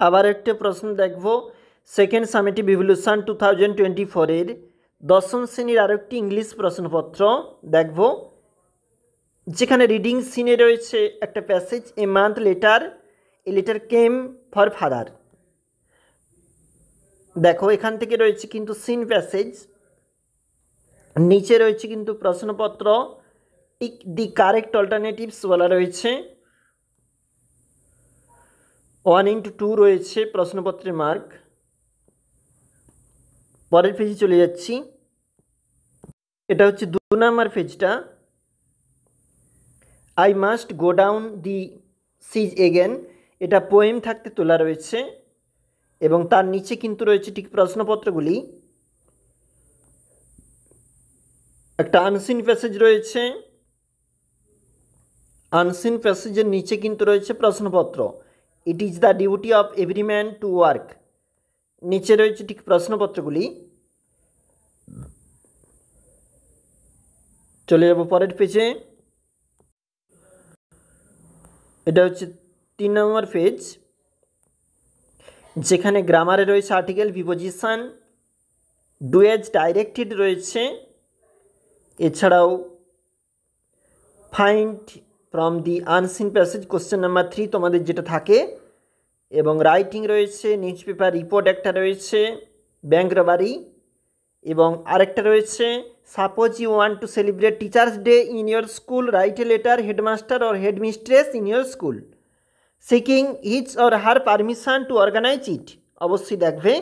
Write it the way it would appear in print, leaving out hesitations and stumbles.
আবার একটা প্রশ্ন দেখব, সেকেন্ড সামেটিভ ইভলিউশন 2024 দশম শ্রেণীর আরেকটি ইংলিশ প্রশ্নপত্র দেখব, যেখানে রিডিং সিনে রয়েছে একটা passage, a month letter a letter came for father. দেখো এখান থেকে রয়েছে কিন্তু সিন প্যাসেজ, নিচে রয়েছে কিন্তু প্রশ্নপত্র, টিক দি কারেক্ট অল্টারনেটিভস বলা রয়েছে, 1x2 রয়েছে প্রশ্নপত্রের মার্ক। পরের পেজে চলে যাচ্ছি, এটা হচ্ছে 2 নম্বর পেজটা। I must go down the seas again, এটা পোয়েম থাকতে তোলা রয়েছে এবং তার নিচে কিন্তু রয়েছে ঠিক প্রশ্নপত্রগুলি। একটা আনসিন প্যাসেজ রয়েছে, আনসিন প্যাসেজের নিচে কিন্তু রয়েছে প্রশ্নপত্র, it is the duty of every man to work, নিচে রয়েছে ঠিক প্রশ্নপত্রগুলি। চলে যাব পরের পেজে, এটা হচ্ছে 3 নম্বর পেজ, যেখানে গ্রামারে রয়েছে article, preposition, do as directed রয়েছে, এছাড়াও find from the unseen passage question number 3 তোমাদের যেটা থাকে, এবং রাইটিং রয়েছে, নিউজ পেপার রিপোর্ট একটা রয়েছে, ব্যাংক রবারি, এবং আরেকটা রয়েছে suppose you want to celebrate teachers day in your school, write a letter headmaster or headmistress in your school seeking his or her permission to organise it. অবশ্যই দেখবে